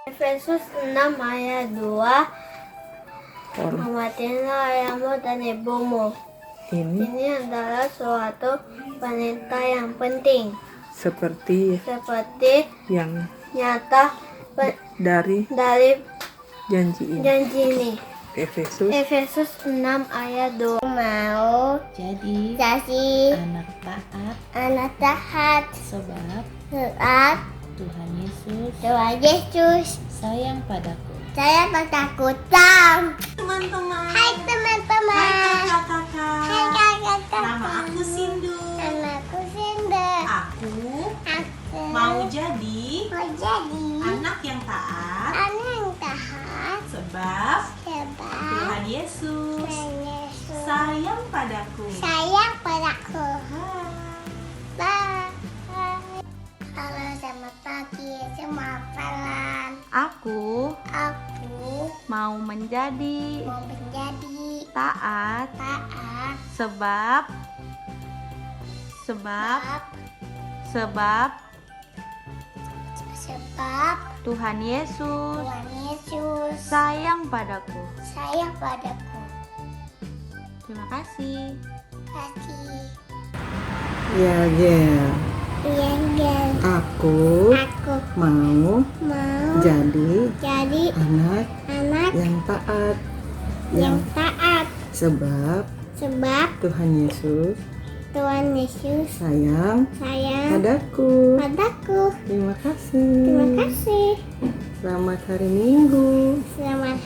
Efesus 6 ayat 2. Hormatilah ayahmu dan ibumu. Ini adalah suatu perintah yang penting. Seperti yang nyata dari janji ini. Efesus 6 ayat 2. Mau jadi anak taat sebab Tuhan Yesus sayang padaku. saya takut. Teman-teman, Hai teman-teman. hai kakak-kakak. Hai kakak-kakak. Nama aku Sindu. Anakku Sinda. Aku Aku mau jadi mau jadi anak yang taat anak yang taat sebab sebab Tuhan Yesus Tuhan Yesus sayang padaku. sayang padaku. Hai. Bye. Halo, selamat pagi, selamat malam. Aku Aku mau menjadi mau menjadi taat taat sebab sebab Tuhan Yesus Tuhan Yesus sayang padaku. sayang padaku. Terima kasih. Kasih. Ya. Yang Aku aku mau mau jadi jadi anak anak yang taat yang taat sebab sebab Tuhan Yesus Tuhan Yesus sayang sayang padaku. Terima Terima kasih. Selamat hari Minggu. Selamat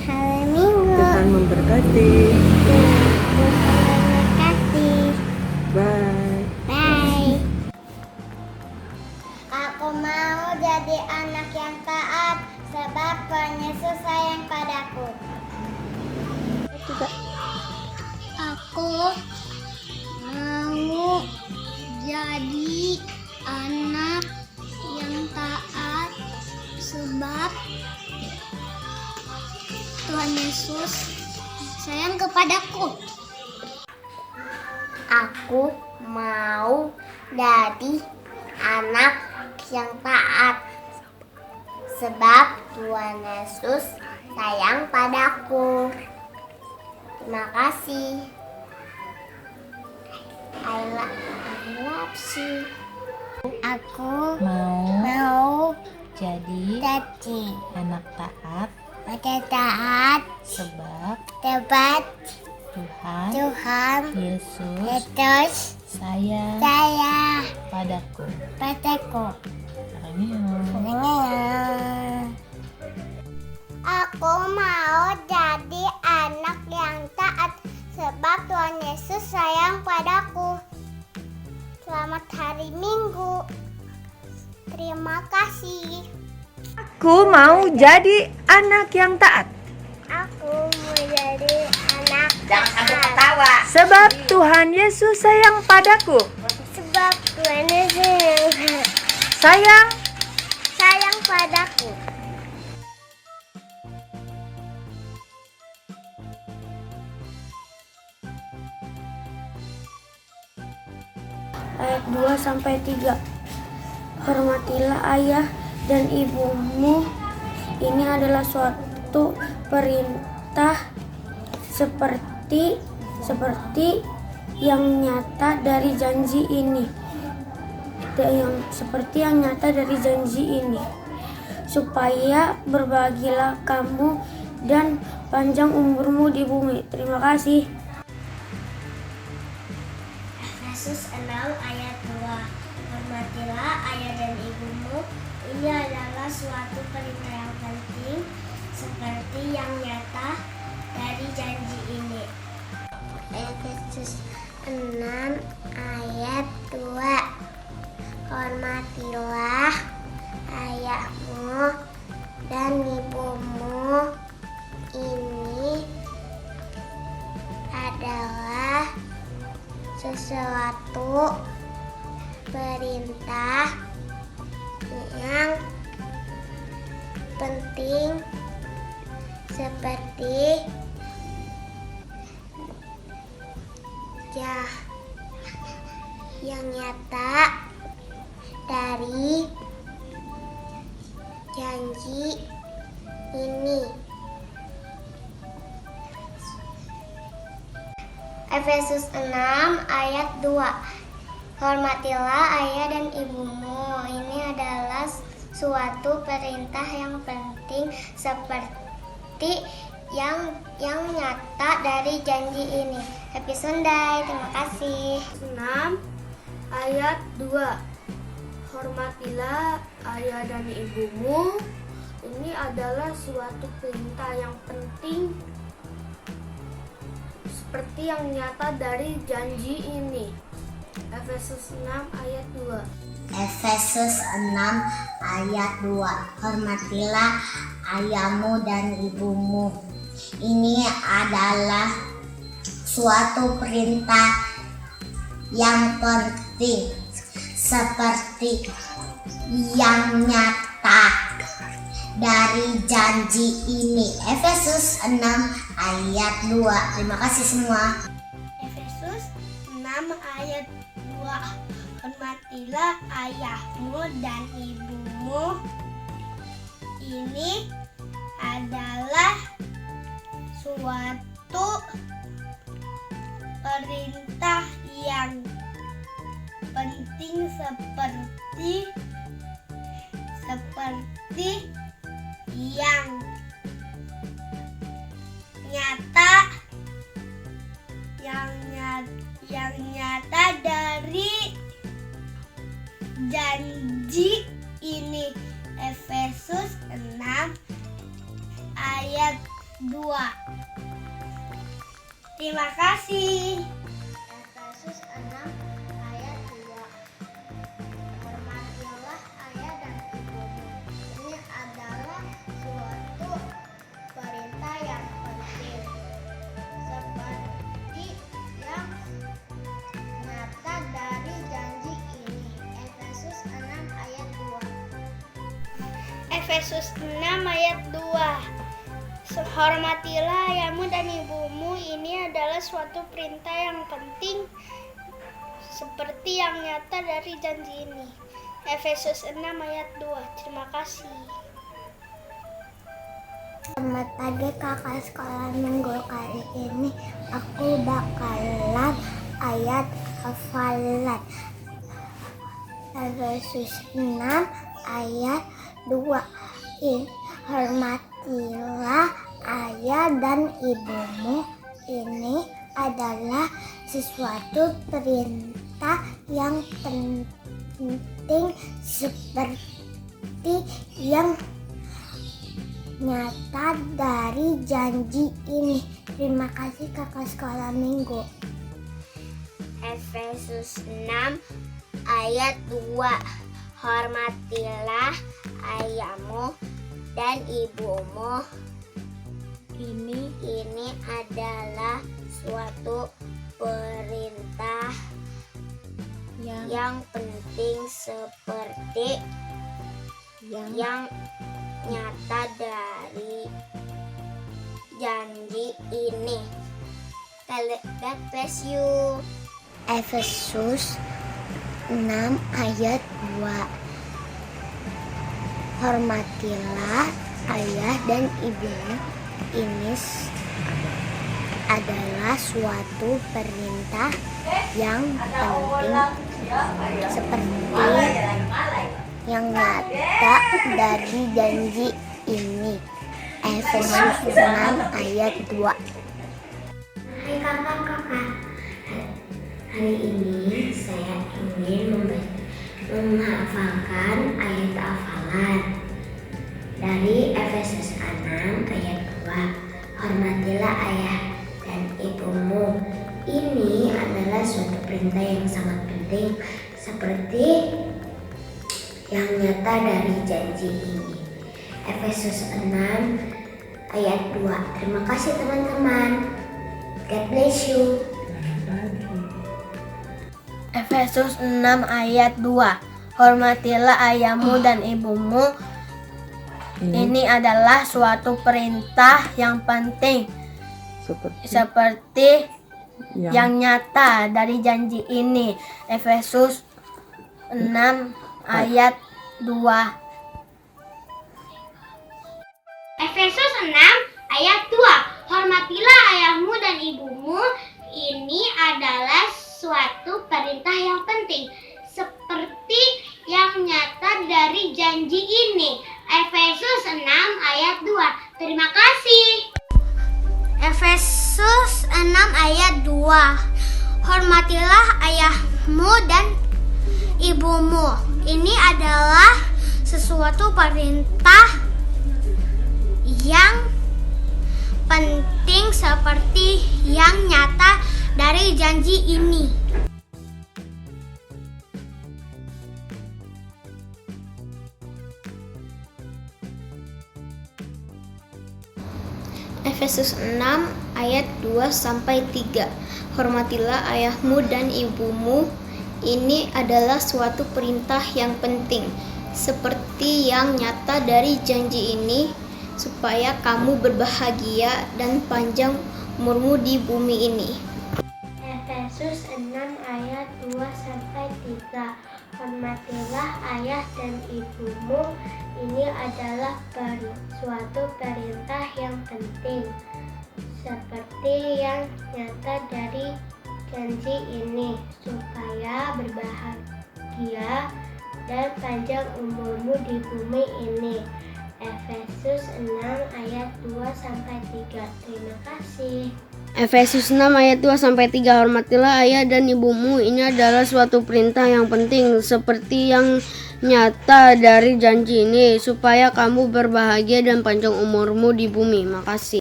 hari Minggu. Tuhan memberkati. Tuhan memberkati. Bye. Bye. Aku mau jadi anak yang taat sebab Tuhan Yesus sayang padaku. Aku mau jadi anak yang taat sebab Tuhan Yesus sayang kepadaku. Aku mau jadi anak yang taat sebab Tuhan Yesus sayang padaku. Terima kasih. I love you. Aku mau Jadi anak taat sebab Tuhan Yesus sayang padaku. Aku mau jadi anak yang taat sebab Tuhan Yesus sayang padaku. Selamat hari Minggu. Terima kasih. Aku mau jadi anak yang taat Aku mau jadi anak taat sebab Tuhan Yesus sayang padaku. sebab Tuhan Yesus Sayang sayang padaku. Ayat 2-3. Hormatilah ayah dan ibumu. Ini adalah suatu perintah seperti yang nyata dari janji ini. Supaya berbahagialah kamu dan panjang umurmu di bumi. Terima kasih. Efesus 6 ayat 2. Hormatilah ayah dan ibumu. Ini adalah suatu perintah yang penting seperti yang nyata dari janji ini. Efesus 6 ayat 2. Hormatilah ayahmu dan ibumu. Ini adalah sesuatu perintah yang penting seperti yang nyata dari ini. Efesus 6 ayat 2. Hormatilah ayah dan ibumu. Ini adalah suatu perintah yang penting seperti yang nyata dari janji ini. Happy Sunday, terima kasih. 6 ayat 2. Hormatilah ayah dan ibumu. Ini adalah suatu perintah yang penting seperti yang nyata dari janji ini. Efesus 6 ayat 2. Efesus 6 ayat 2. Hormatilah ayahmu dan ibumu. Ini adalah suatu perintah yang penting seperti yang nyata dari janji ini. Efesus 6 ayat 2. Terima kasih semua. Efesus 6 ayat 2. Hormatilah ayahmu dan ibumu. Ini adalah suatu perintah yang penting seperti yang nyata dari janji ini. Efesus 6 ayat 2. Terima kasih. Efesus 6 ayat 2. Hormatilah ayah dan ibumu. Ini adalah suatu perintah yang penting seperti yang nyata dari janji ini. Efesus 6 ayat 2. Efesus 6 ayat 2. Hormatilah ayahmu dan ibumu. Ini adalah suatu perintah yang penting seperti yang nyata dari janji ini. Efesus 6 ayat 2. Terima kasih. Selamat pagi kakak sekolah minggu. Kali ini aku bakalan ayat hafalan. Efesus 6 ayat 2. Hormatilah ayah dan ibumu. Ini adalah sesuatu perintah yang penting seperti yang nyata dari janji ini. Terima kasih kakak sekolah minggu. Efesus 6 ayat 2. Hormatilah ayahmu dan ibumu. Ini adalah suatu perintah yang penting seperti yang nyata dari janji ini. God bless you. Efesus 6 ayat 2. Hormatilah ayah dan ibumu. Ini adalah suatu perintah yang penting seperti yang nyata dari janji ini. Efesus 6 ayat 2. Hai kakak-kakak, hari ini saya ingin menghafalkan ayat hafalan dari Efesus 6 ayat 2. Hormatilah ayah dan ibumu. Ini adalah suatu perintah yang sangat penting seperti yang nyata dari janji ini. Efesus 6 ayat 2. Terima kasih teman-teman. God bless you. Efesus 6 ayat 2. Hormatilah ayahmu dan ibumu. Ini adalah suatu perintah yang penting seperti yang nyata dari janji ini. Efesus 6 ayat 2. Efesus 6 ayat 2. Hormatilah ayahmu dan ibumu. Ini adalah suatu perintah yang penting, seperti yang nyata dari janji ini. Efesus 6 ayat 2. Terima kasih. Efesus 6 ayat 2. Hormatilah ayahmu dan ibumu. Ini adalah sesuatu perintah yang penting seperti yang nyata dari janji ini. Efesus 6 ayat 2-3. Hormatilah ayahmu dan ibumu. Ini adalah suatu perintah yang penting, seperti yang nyata dari janji ini, supaya kamu berbahagia dan panjang umurmu di bumi ini. Efesus 6 ayat 2-3. Hormatilah ayah dan ibumu. Ini adalah suatu perintah yang penting, seperti yang nyata dari janji ini, supaya berbahagia dan panjang umurmu di bumi ini. Efesus 6 ayat 2-3. Terima kasih. Efesus 6 ayat 2-3. Hormatilah ayah dan ibumu. Ini adalah suatu perintah yang penting, seperti yang nyata dari janji ini, supaya kamu berbahagia dan panjang umurmu di bumi. Makasih.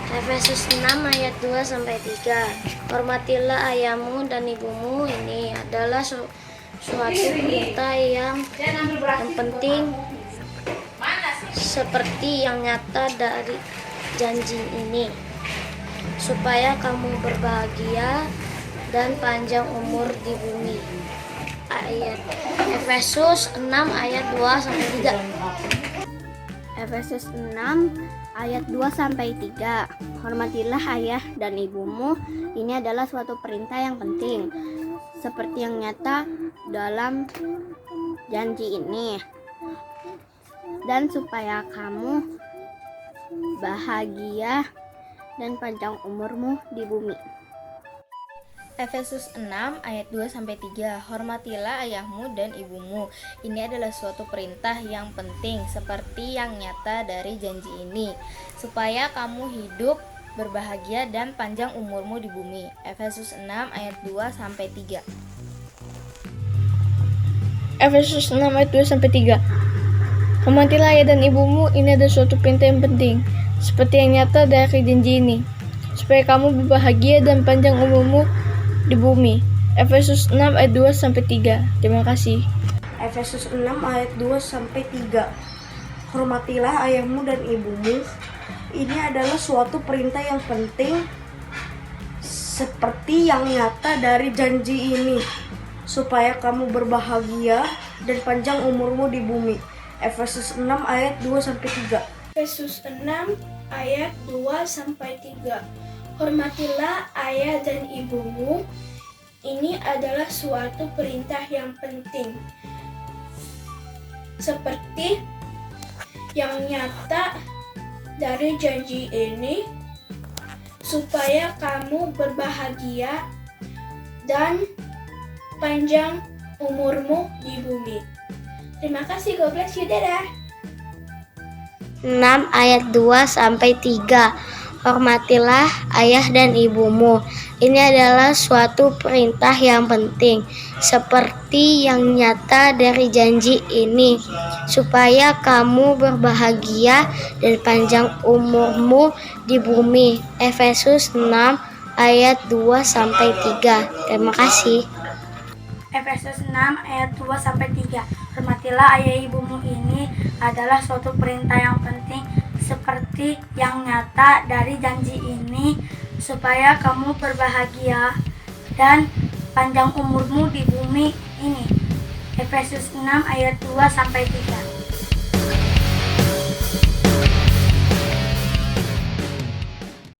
Efesus 6 ayat 2-3. Hormatilah ayahmu dan ibumu. Ini adalah suatu perintah yang penting, seperti yang nyata dari janji ini, supaya kamu berbahagia dan panjang umur di bumi. Ayat Efesus 6 ayat 2-3. Efesus 6 ayat 2-3. Hormatilah ayah dan ibumu. Ini adalah suatu perintah yang penting, seperti yang nyata dalam janji ini, dan supaya kamu bahagia dan panjang umurmu di bumi. Efesus 6 ayat 2-3. Hormatilah ayahmu dan ibumu. Ini adalah suatu perintah yang penting, seperti yang nyata dari janji ini, supaya kamu hidup berbahagia dan panjang umurmu di bumi. Efesus 6 ayat 2-3. Efesus 6 ayat 2-3. Hormatilah ayah dan ibumu. Ini adalah suatu perintah yang penting, seperti yang nyata dari janji ini, supaya kamu berbahagia dan panjang umurmu di bumi. Efesus 6 ayat 2-3. Terima kasih. Efesus 6 ayat 2-3. Hormatilah ayahmu dan ibumu. Ini adalah suatu perintah yang penting, seperti yang nyata dari janji ini, supaya kamu berbahagia dan panjang umurmu di bumi. Efesus 6 ayat 2-3. Efesus 6 ayat 2-3. Hormatilah ayah dan ibumu. Ini adalah suatu perintah yang penting, seperti yang nyata dari janji ini, supaya kamu berbahagia dan panjang umurmu di bumi. Terima kasih, God bless you, dadah. 6 ayat 2-3. Hormatilah ayah dan ibumu. Ini adalah suatu perintah yang penting, seperti yang nyata dari janji ini, supaya kamu berbahagia dan panjang umurmu di bumi. Efesus 6 ayat 2-3. Terima kasih. Efesus 6 ayat 2-3. Hormatilah ayah ibumu. Ini adalah suatu perintah yang penting, seperti yang nyata dari janji ini, supaya kamu berbahagia dan panjang umurmu di bumi ini. Efesus 6 ayat 2-3.